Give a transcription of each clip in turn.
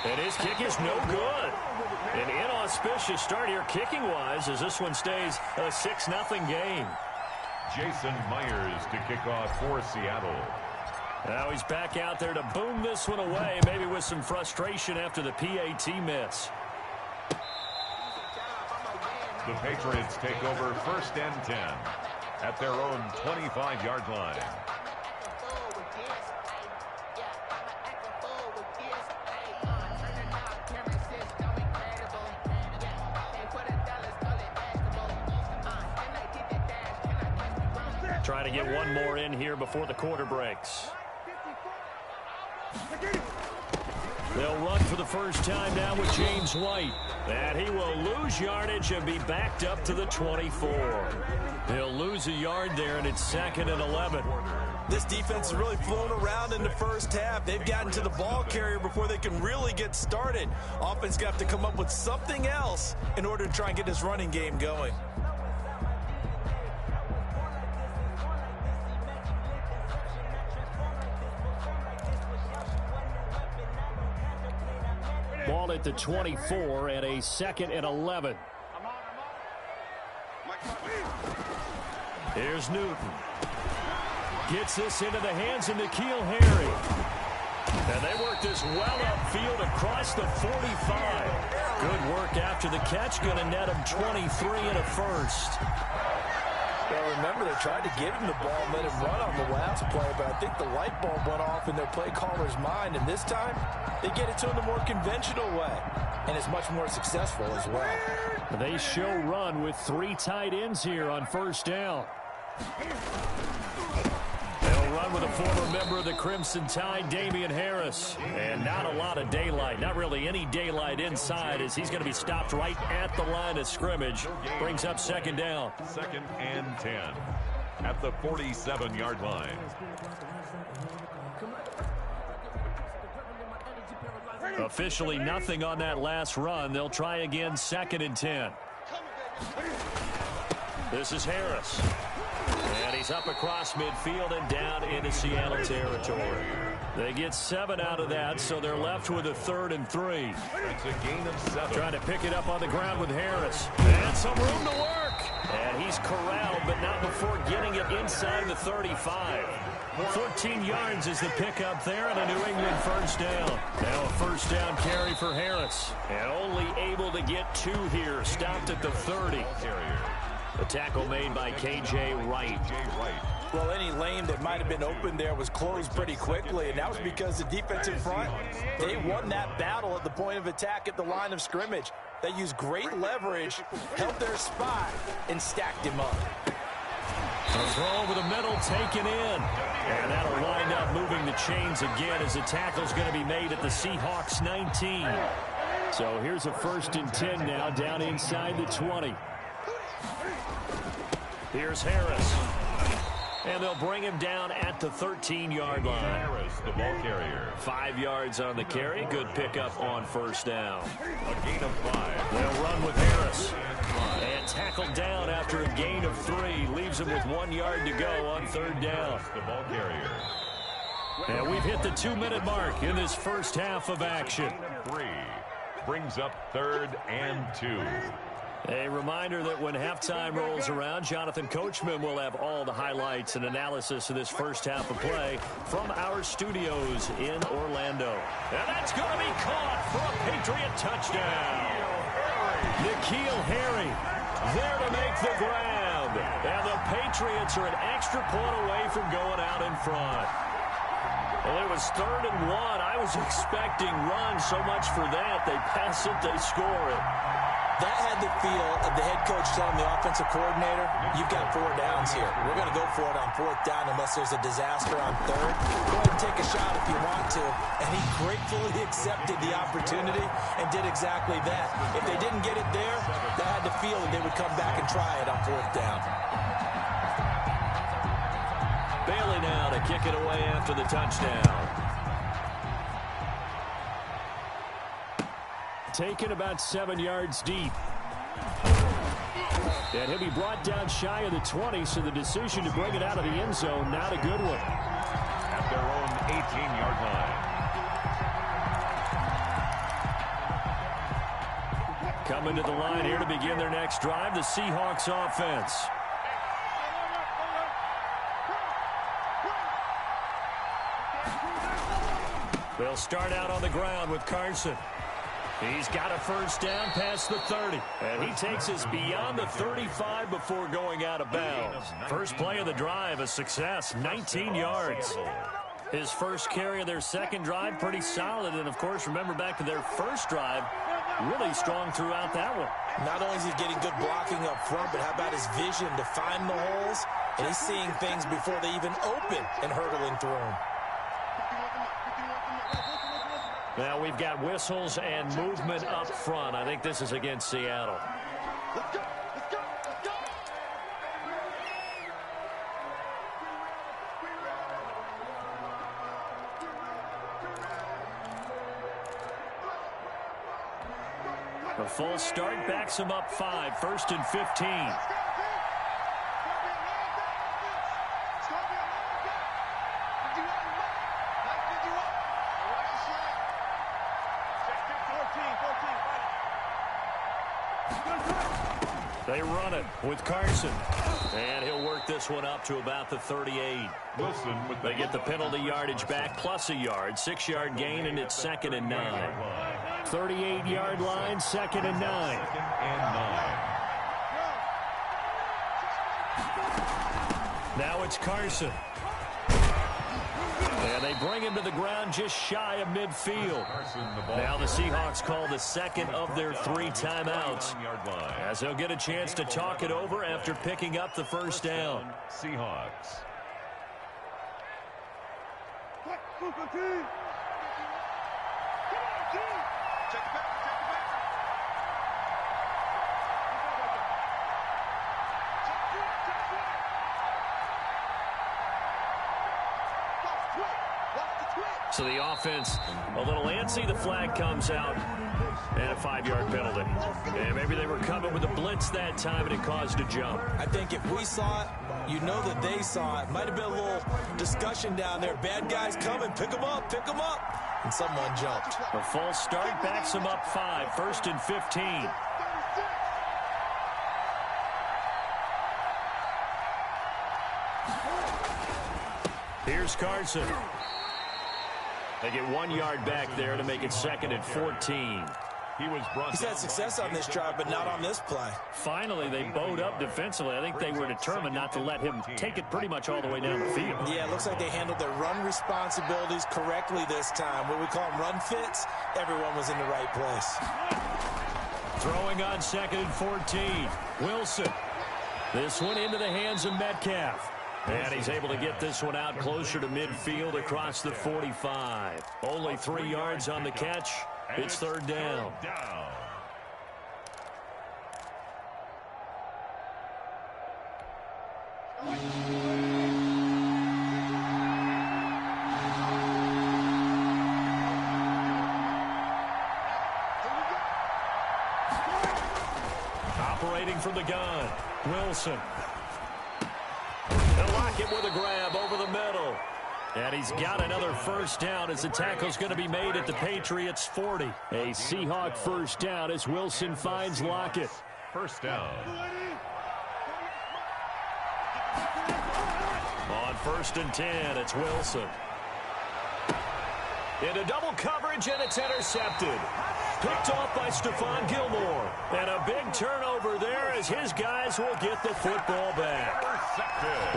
And his kick is no good. An inauspicious start here kicking-wise as this one stays a 6-0 game. Jason Myers to kick off for Seattle. Now he's back out there to boom this one away, maybe with some frustration after the PAT miss. The Patriots take over 1st and 10 at their own 25-yard line. Trying to get one more in here before the quarter breaks. They'll run for the first time now with James White. And he will lose yardage and be backed up to the 24. He'll lose a yard there, and it's 2nd and 11. This defense is really flown around in the first half. They've gotten to the ball carrier before they can really get started. Offense going to have to come up with something else in order to try and get this running game going. Ball at the 24 and a 2nd and 11. Here's Newton. Gets this into the hands of N'Keal Harry. And they work this well upfield across the 45. Good work after the catch. Going to net him 23 and a first. Well, remember, they tried to give him the ball and let him run on the last play, but I think the light bulb went off in their play caller's mind, and this time they get it to him the more conventional way, and it's much more successful as well. They show run with 3 tight ends here on 1st down. They'll run with a former member of the Crimson Tide, Damian Harris. And not a lot of daylight, not really any daylight inside, as he's going to be stopped right at the line of scrimmage. Brings up 2nd down. 2nd and 10 at the 47-yard line. Officially nothing on that last run. They'll try again, 2nd and 10. This is Harris. And he's up across midfield and down into Seattle territory. They get 7 out of that, so they're left with a 3rd and 3. That's a gain of 7. Trying to pick it up on the ground with Harris. And some room to work. And he's corralled, but not before getting it inside the 35. 14 yards is the pickup there, and a New England 1st down. Now a 1st down carry for Harris. And only able to get 2 here. Stopped at the 30. The tackle made by K.J. Wright. Well, any lane that might have been open there was closed pretty quickly, and that was because the defense in front, they won that battle at the point of attack at the line of scrimmage. They used great leverage, held their spot, and stacked him up. A throw over the middle, taken in. And that'll wind up moving the chains again as the tackle's going to be made at the Seahawks 19. So here's a 1st and 10 now, down inside the 20. Here's Harris. And they'll bring him down at the 13-yard line. Harris, the ball carrier. 5 yards on the carry. Good pickup on 1st down. A gain of 5. They'll run with Harris. And tackled down after a gain of 3. Leaves him with 1 yard to go on 3rd down. The ball carrier. And we've hit the 2-minute mark in this first half of action. 3 brings up 3rd and 2. A reminder that when halftime rolls around, Jonathan Coachman will have all the highlights and analysis of this first half of play from our studios in Orlando. And that's going to be caught for a Patriot touchdown. N'Keal Harry there to make the grab. And the Patriots are an extra point away from going out in front. Well, it was 3rd and 1. I was expecting run so much for that. They pass it, they score it. That had the feel of the head coach telling the offensive coordinator, you've got 4 downs here. We're going to go for it on 4th down unless there's a disaster on 3rd. Go ahead and take a shot if you want to. And he gratefully accepted the opportunity and did exactly that. If they didn't get it there, they had the feel that they would come back and try it on 4th down. Bailey now to kick it away after the touchdown. Taken about 7 yards deep. And he'll be brought down shy of the 20, so the decision to bring it out of the end zone, not a good one. At their own 18-yard line. Coming to the line here to begin their next drive, the Seahawks offense. They'll start out on the ground with Carson. He's got a first down past the 30. And he takes us beyond the 35 before going out of bounds. First play of the drive, a success, 19 yards. His first carry of their second drive, pretty solid. And, of course, remember back to their first drive, really strong throughout that one. Not only is he getting good blocking up front, but how about his vision to find the holes? And he's seeing things before they even open and hurdling through them. Now we've got whistles and movement up front. I think this is against Seattle. Let's go. Let's go. Let's go. A full start backs him up 5, 1st and 15. They run it with Carson. And he'll work this one up to about the 38. Wilson with They get the penalty yardage back plus a yard. 6-yard gain, and it's 2nd and 9. 38-yard line, 2nd and 9. 2nd and 9. Now it's Carson. And they bring him to the ground just shy of midfield. Now the Seahawks call the second of their 3 timeouts, as they'll get a chance to talk it over after picking up the first down. Seahawks. So the offense a little antsy. The flag comes out and a 5-yard penalty. And maybe they were coming with a blitz that time and it caused a jump. I think if we saw it, you know that they saw it. Might have been a little discussion down there. Bad guys coming. Pick them up. Pick them up. And someone jumped. A false start backs them up 5, 1st and 15. Here's Carson. They get 1 yard back there to make it 2nd and 14. He's had success on this drive, but not on this play. Finally, they bowed up defensively. I think they were determined not to let him take it pretty much all the way down the field. Yeah, it looks like they handled their run responsibilities correctly this time. What we call them run fits, everyone was in the right place. Throwing on 2nd and 14. Wilson. This one into the hands of Metcalf. And he's able to get this one out closer to midfield across the 45. Only 3 yards on the catch. It's 3rd down. Operating from the gun, Wilson. They'll lock it with a grab over the middle. And he's got another first down as the tackle's going to be made at the Patriots' 40. A Seahawk first down as Wilson finds Lockett. First down. On 1st and 10, it's Wilson. Into double coverage, and it's intercepted. Picked off by Stephon Gilmore. And a big turnover there as his guys will get the football back.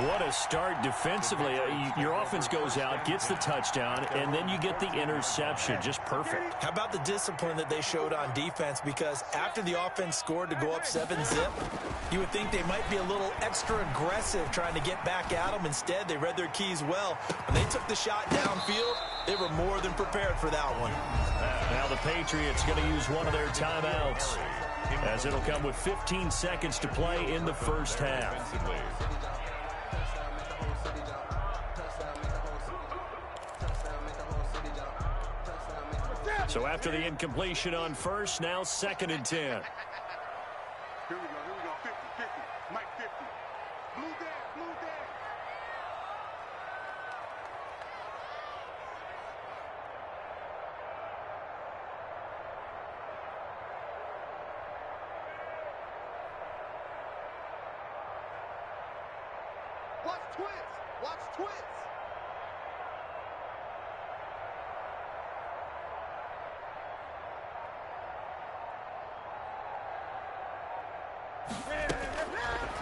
What a start defensively. Your offense goes out, gets the touchdown, and then you get the interception. Just perfect. How about the discipline that they showed on defense? Because after the offense scored to go up 7-zip, you would think they might be a little extra aggressive trying to get back at them. Instead, they read their keys well. When they took the shot downfield, they were more than prepared for that one. Now the Patriots going to use one of their timeouts, as it'll come with 15 seconds to play in the first half. So after the incompletion on first, now 2nd and 10. Here we go. 50, 50. Mike 50. Blue there, blue there. twist. Watch twist.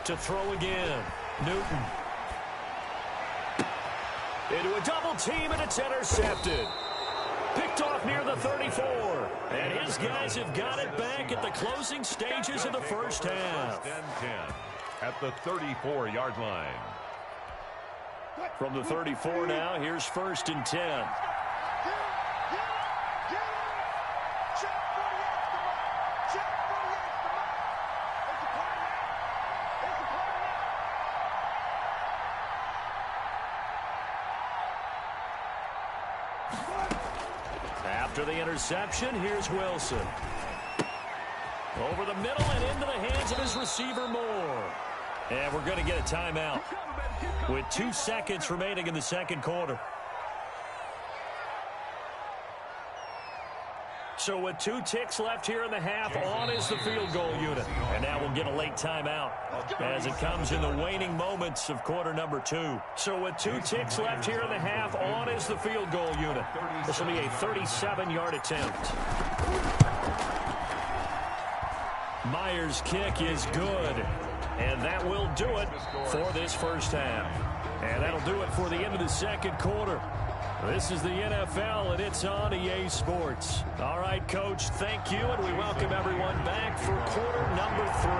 To throw again. Newton. Into a double team, and it's intercepted. Picked off near the 34. And his guys have got it back at the closing stages of the first half. First and 10 at the 34-yard line. From the 34 now, here's first and 10. After the interception, here's Wilson. Over the middle and into the hands of his receiver, Moore. And we're going to get a timeout with 2 seconds remaining in the second quarter. So with 2 ticks left here in the half, on is the field goal unit. And now we'll get a late timeout as it comes in the waning moments of quarter number 2. So with 2 ticks left here in the half, on is the field goal unit. This will be a 37-yard attempt. Myers' kick is good. And that will do it for this first half. And that'll do it for the end of the second quarter. This is the NFL, and it's on EA Sports. All right, Coach, thank you, and we welcome everyone back for quarter number 3.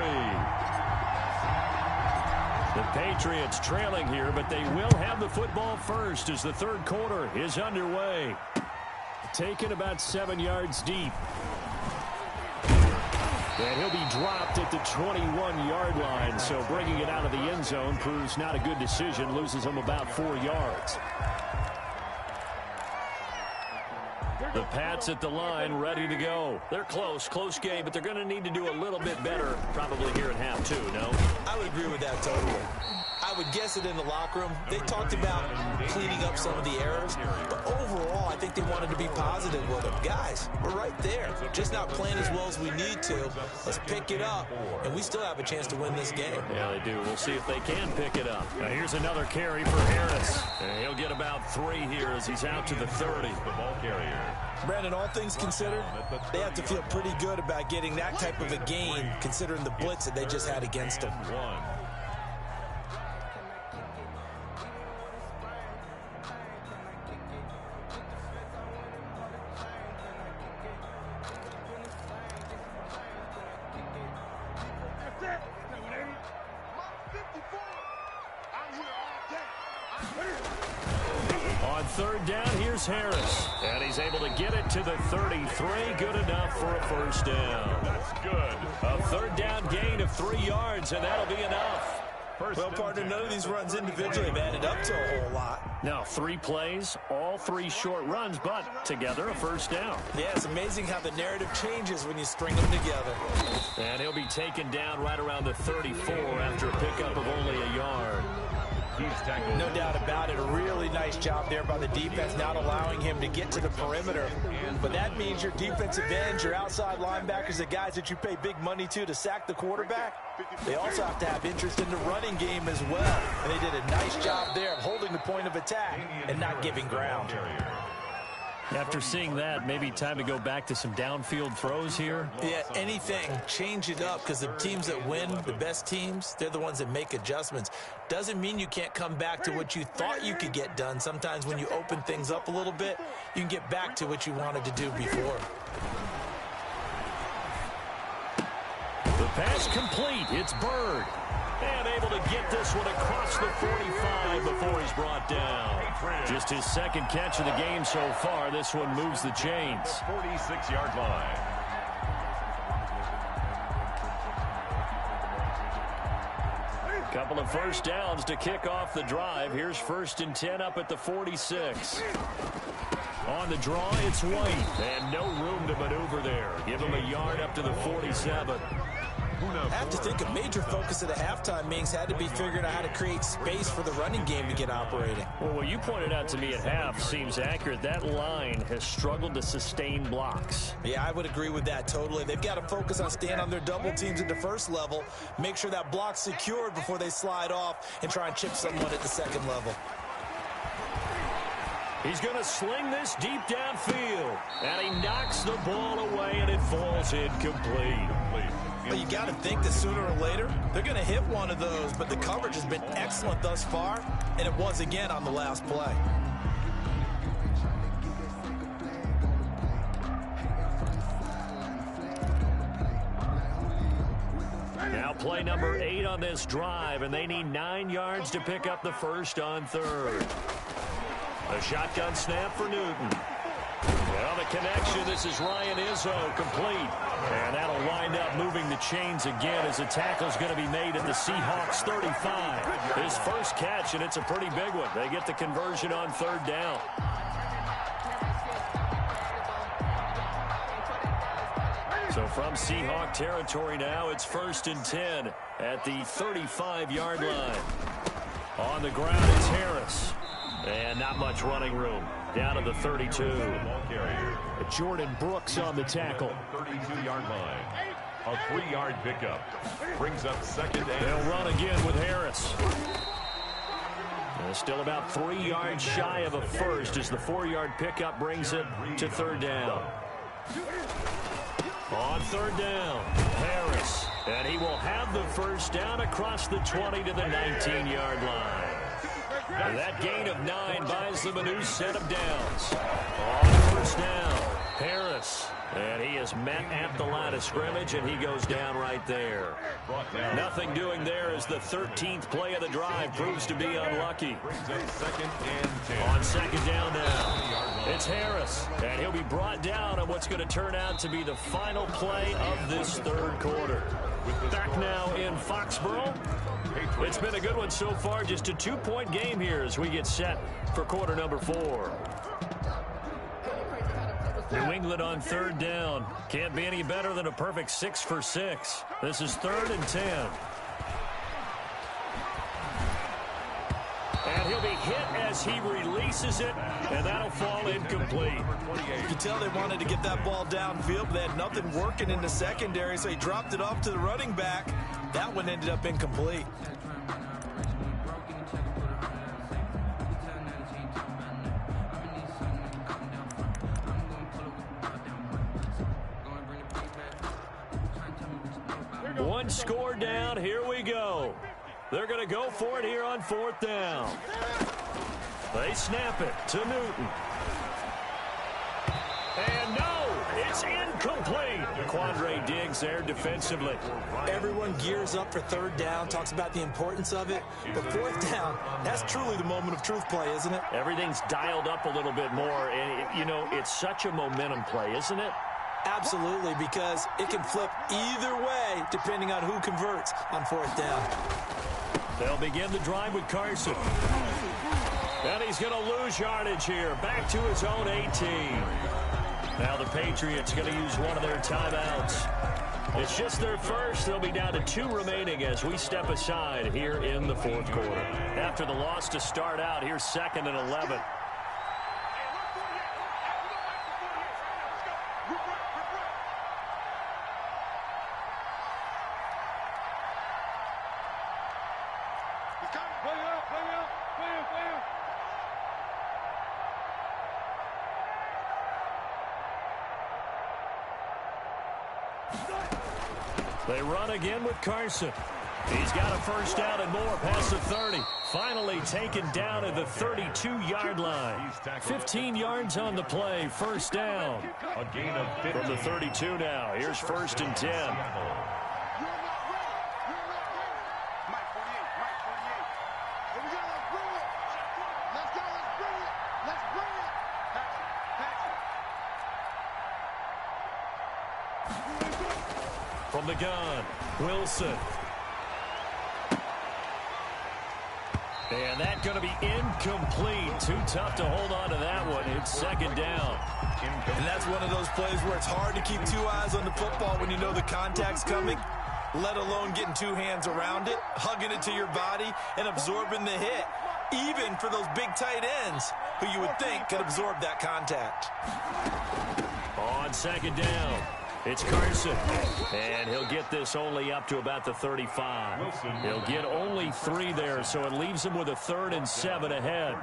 The Patriots trailing here, but they will have the football first as the third quarter is underway. Taken about 7 yards deep. And he'll be dropped at the 21-yard line, so bringing it out of the end zone proves not a good decision, loses him about 4 yards. The Pats at the line, ready to go. They're close game, but they're going to need to do a little bit better probably here at half 2, no? I would agree with that totally. I would guess it in the locker room. They talked about cleaning up some of the errors, but overall, I think they wanted to be positive with them. Guys, we're right there. Just not playing as well as we need to. Let's pick it up, and we still have a chance to win this game. Yeah, they do. We'll see if they can pick it up. Now, here's another carry for Harris. And he'll get about 3 here as he's out to the 30. The ball carrier. Brandon, all things considered, they have to feel pretty good about getting that type of a gain, considering the blitz that they just had against them. On third down, here's Harris. And he's able to get it to the 33. Good enough for a first down. That's good. A third down gain of 3 yards, and that'll be enough. Well, partner, none of these runs individually have added up to a whole lot. Now, 3 plays, all 3 short runs, but together a first down. Yeah, it's amazing how the narrative changes when you string them together. And he'll be taken down right around the 34 after a pickup of only a yard. No doubt about it. A really nice job there by the defense, not allowing him to get to the perimeter. But that means your defensive ends, your outside linebackers, the guys that you pay big money to sack the quarterback, they also have to have interest in the running game as well. And they did a nice job there of holding the point of attack and not giving ground. After seeing that, maybe time to go back to some downfield throws here. Yeah, anything. Change it up, because the teams that win, the best teams, they're the ones that make adjustments. Doesn't mean you can't come back to what you thought you could get done. Sometimes when you open things up a little bit, you can get back to what you wanted to do before. The pass complete. It's Bird. And able to get this one across the 45 before he's brought down. Just his second catch of the game so far. This one moves the chains. 46-yard line. Couple of first downs to kick off the drive. Here's first and 10 up at the 46. On the draw, it's White. And no room to maneuver there. Give him a yard up to the 47. I have to think a major focus of the halftime meetings had to be figuring out how to create space for the running game to get operating. Well, what you pointed out to me at half seems accurate. That line has struggled to sustain blocks. Yeah, I would agree with that totally. They've got to focus on staying on their double teams at the first level, make sure that block's secured before they slide off and try and chip someone at the second level. He's going to sling this deep downfield, and he knocks the ball away, and it falls incomplete. Well, you got to think that sooner or later they're going to hit one of those, but the coverage has been excellent thus far, and it was again on the last play. Now play number 8 on this drive, and they need 9 yards to pick up the first on third. A shotgun snap for Newton. Well, the connection, this is Ryan Izzo, complete. And that'll wind up moving the chains again as the tackle's going to be made at the Seahawks 35. His first catch, and it's a pretty big one. They get the conversion on third down. So from Seahawk territory now, it's 1st and 10 at the 35-yard line. On the ground, it's Harris. And not much running room. Down to the 32. Jordan Brooks on the tackle. 32-yard line. A 3-yard pickup. Brings up 2nd and... They'll run again with Harris. Still about 3 yards shy of a first as the 4-yard pickup brings it to third down. On third down, Harris. And he will have the first down across the 20 to the 19-yard line. And that gain of 9 buys them a new set of downs. On first down, Harris. And he is met at the line of scrimmage, and he goes down right there. Nothing doing there as the 13th play of the drive proves to be unlucky. On 2nd down now, it's Harris. And he'll be brought down on what's going to turn out to be the final play of this third quarter. Back now in Foxborough. It's been a good one so far. Just a 2-point game here as we get set for quarter number 4. New England on third down. Can't be any better than a perfect 6 for 6. This is 3rd and 10. And he'll be hit as he releases it, and that'll fall incomplete. You can tell they wanted to get that ball downfield, but they had nothing working in the secondary, so he dropped it off to the running back. That one ended up incomplete. One score down. Here we go. They're going to go for it here on 4th down. They snap it to Newton. And no, it's incomplete. Quandre Diggs there defensively. Everyone gears up for 3rd down, talks about the importance of it. But 4th down, that's truly the moment of truth play, isn't it? Everything's dialed up a little bit more. And, you know, it's such a momentum play, isn't it? Absolutely, because it can flip either way depending on who converts on 4th down. They'll begin the drive with Carson. And he's going to lose yardage here. Back to his own 18. Now the Patriots going to use one of their timeouts. It's just their first. They'll be down to 2 remaining as we step aside here in the 4th quarter. After the loss to start out, here's 2nd and 11. They run again with Carson. He's got a first down and more past the 30. Finally taken down at the 32-yard line. 15 yards on the play. First down. A gain of 50. From the 32 now. Here's 1st and 10. From the gun, Wilson. And that's going to be incomplete. Too tough to hold on to that one. It's 2nd down. And that's one of those plays where it's hard to keep 2 eyes on the football when you know the contact's coming. let alone getting two hands around it, hugging it to your body, and absorbing the hit, even for those big tight ends who you would think could absorb that contact. On second down, it's Carson, and he'll get this only up to about the 35. He'll get only 3 there, so it leaves him with a 3rd and 7 ahead.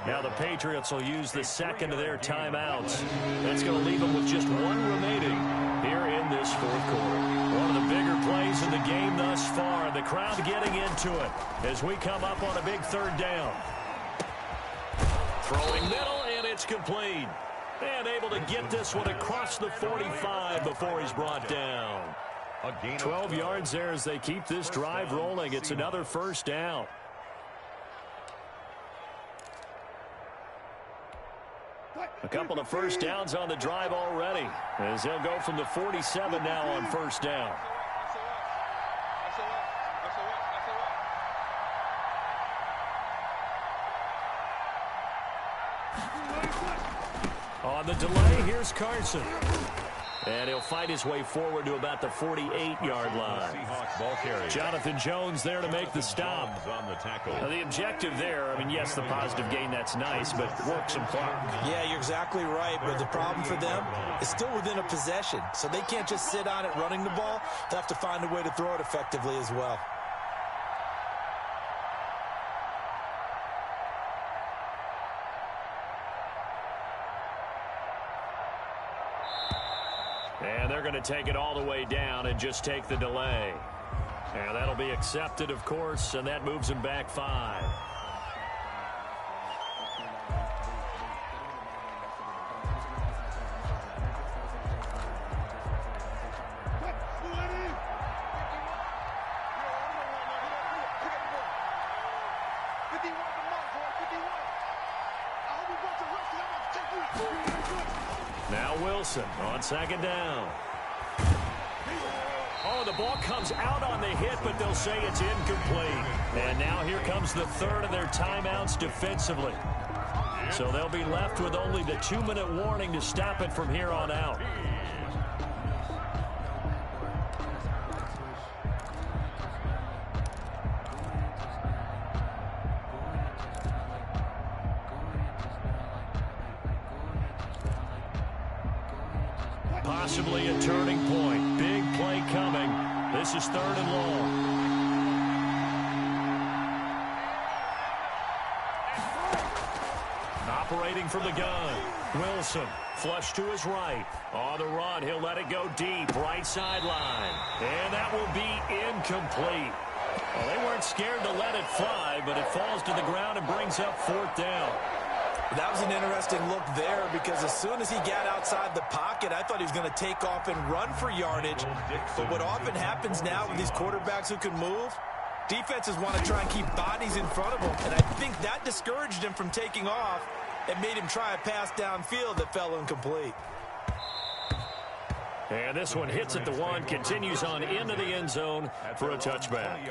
Now the Patriots will use the second of their timeouts. That's going to leave them with just 1 remaining here in this fourth quarter. One of the bigger plays in the game thus far. The crowd getting into it as we come up on a big 3rd down. Throwing middle, and it's complete. And able to get this one across the 45 before he's brought down. 12 yards there as they keep this drive rolling. It's another first down. A couple of first downs on the drive already, as they'll go from the 47 now on first down. On the delay, here's Carson. And he'll fight his way forward to about the 48-yard line. Jonathan Jones there to make the stop. Now, the objective there, I mean, yes, the positive gain, that's nice, but work some clock. Yeah, you're exactly right, but the problem for them is still within a possession, so they can't just sit on it running the ball. They have to find a way to throw it effectively as well. And they're going to take it all the way down and just take the delay. And that'll be accepted, of course, and that moves him back 5. Now Wilson on second down. Oh, the ball comes out on the hit, but they'll say it's incomplete. And now here comes the 3rd of their timeouts defensively. So they'll be left with only the 2-minute warning to stop it from here on out. Possibly a turning point. Big play coming. This is 3rd and long. Operating from the gun. Wilson, flush to his right. On the run, he'll let it go deep. Right sideline. And that will be incomplete. Well, they weren't scared to let it fly, but it falls to the ground and brings up 4th down. That was an interesting look there because as soon as he got outside the pocket, I thought he was going to take off and run for yardage. But what often happens now with these quarterbacks who can move, defenses want to try and keep bodies in front of them. And I think that discouraged him from taking off and made him try a pass downfield that fell incomplete. And this one hits at the 1, continues on into the end zone for a touchback.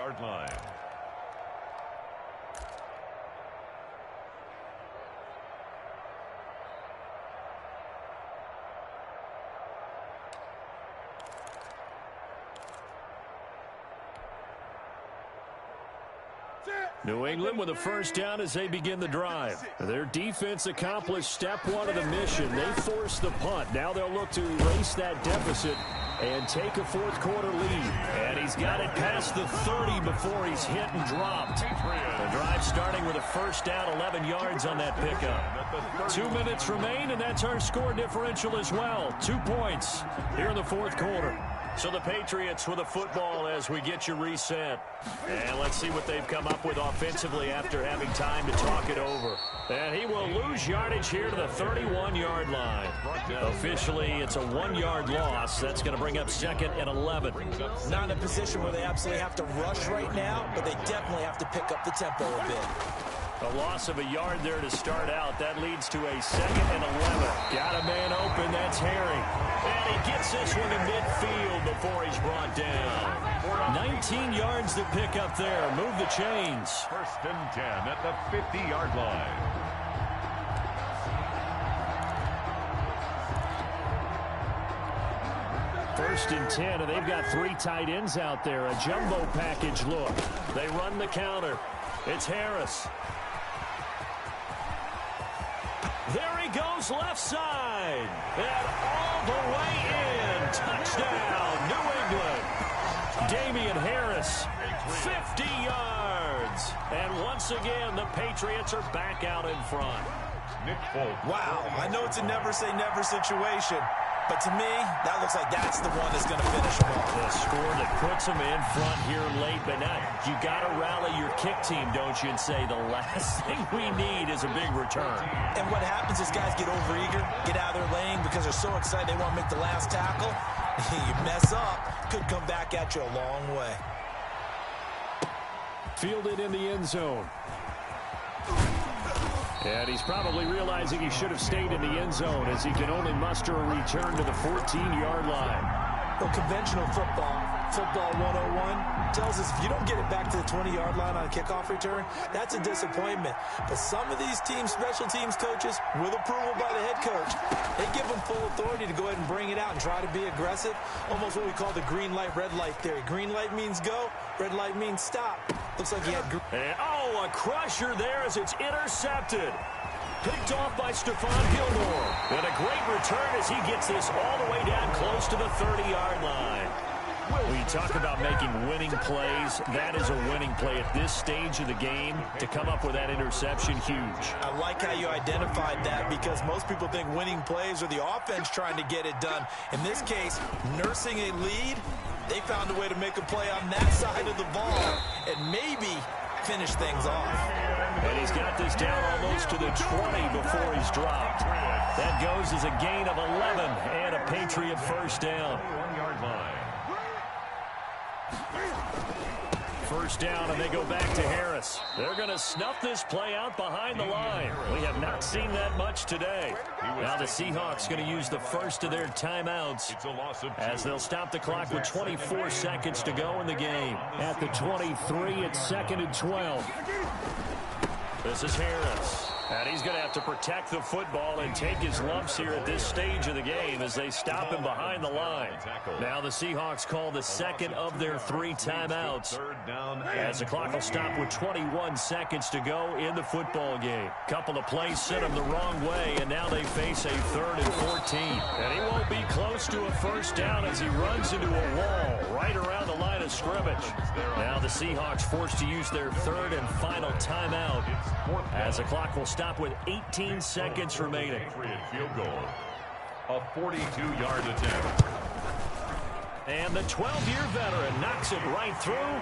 New England with a first down as they begin the drive. Their defense accomplished step 1 of the mission. They forced the punt. Now they'll look to erase that deficit and take a fourth quarter lead. And he's got it past the 30 before he's hit and dropped. The drive starting with a first down, 11 yards on that pickup. 2 minutes remain, and that's our score differential as well. 2 points here in the fourth quarter. So the Patriots with a football as we get you reset. And let's see what they've come up with offensively after having time to talk it over. And he will lose yardage here to the 31-yard line. Officially, it's a 1-yard loss. That's going to bring up 2nd and 11. Not in a position where they absolutely have to rush right now, but they definitely have to pick up the tempo a bit. A loss of a yard there to start out. That leads to a 2nd and 11. Got a man open. That's Harry. And he gets this one to midfield before he's brought down. 19 yards to pick up there. Move the chains. 1st and 10 at the 50-yard line. 1st and 10, and they've got 3 tight ends out there. A jumbo package look. They run the counter. It's Harris. There he goes left side. And all the way in. Touchdown, New England. Damian Harris, 50 yards. And once again, the Patriots are back out in front. Wow, I know it's a never-say-never situation, but to me, that looks like that's the one that's going to finish them off. The score that puts them in front here late, but now you got to rally your kick team, don't you, and say the last thing we need is a big return. And what happens is guys get overeager, get out of their lane because they're so excited they want to make the last tackle. You mess up, could come back at you a long way. Fielded in the end zone. And he's probably realizing he should have stayed in the end zone as he can only muster a return to the 14-yard line. Well, conventional football 101, tells us if you don't get it back to the 20-yard line on a kickoff return, that's a disappointment. But some of these teams, special teams coaches, with approval by the head coach, they give them full authority to go ahead and bring it out and try to be aggressive. Almost what we call the green light, red light theory. Green light means go, red light means stop. Looks like he had... And, a crusher there as it's intercepted. Picked off by Stephon Gilmore. And a great return as he gets this all the way down close to the 30-yard line. When you talk about making winning plays, that is a winning play at this stage of the game. To come up with that interception, huge. I like how you identified that because most people think winning plays are the offense trying to get it done. In this case, nursing a lead, they found a way to make a play on that side of the ball and maybe finish things off. And he's got this down almost to the 20 before he's dropped. That goes as a gain of 11 and a Patriot first down. 1-yard line. First down, and they go back to Harris. They're going to snuff this play out behind the line. We have not seen that much today. Now the Seahawks going to use the first of their timeouts as they'll stop the clock with 24 seconds to go in the game. At the 23, it's 2nd and 12. This is Harris. And he's going to have to protect the football and take his lumps here at this stage of the game as they stop him behind the line. Now the Seahawks call the second of their 3 timeouts as the clock will stop with 21 seconds to go in the football game. Couple of plays sent him the wrong way, and now they face a 3rd and 14. And he won't be close to a first down as he runs into a wall right around the line of scrimmage. Now the Seahawks forced to use their 3rd and final timeout as the clock will stop with 18 seconds remaining. Field goal. A 42-yard attempt. And the 12-year veteran knocks it right through.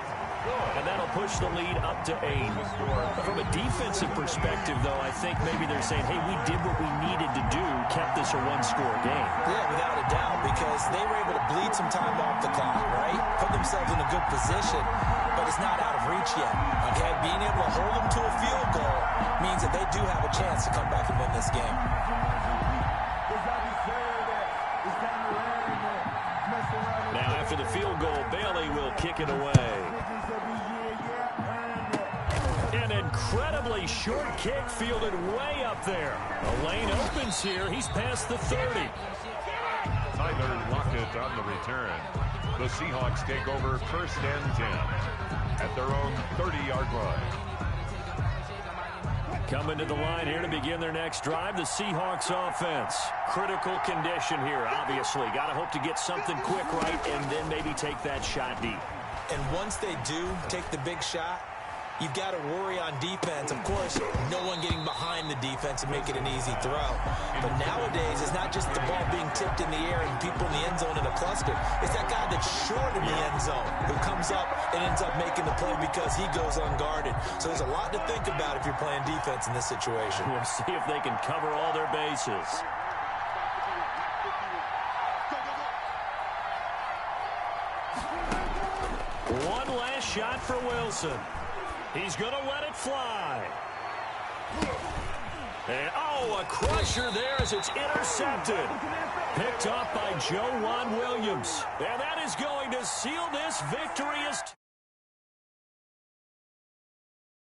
And that'll push the lead up to 8. From a defensive perspective, though, I think maybe they're saying, hey, we did what we needed to do, kept this a 1-score game. Yeah, without a doubt, because they were able to bleed some time off the clock, right? Put themselves in a good position, but it's not out of reach yet. Okay, being able to hold them to a field goal means that they do have a chance to come back and win this game. Now, after the field goal, Bailey will kick it away. An incredibly short kick fielded way up there. A lane opens here. He's past the 30. Tyler Lockett on the return. The Seahawks take over 1st and 10 at their own 30-yard line. Coming to the line here to begin their next drive, the Seahawks offense. Critical condition here, obviously. Got to hope to get something quick right and then maybe take that shot deep. And once they do take the big shot, you've got to worry on defense. Of course, no one getting behind the defense and make it an easy throw. But nowadays, it's not just the ball being tipped in the air and people in the end zone in a cluster. It's that guy that's short in the end zone who comes up and ends up making the play because he goes unguarded. So there's a lot to think about if you're playing defense in this situation. We'll see if they can cover all their bases. One last shot for Wilson. He's going to let it fly. And, a crusher there as it's intercepted. Picked off by Joe Williams. And that is going to seal this victory as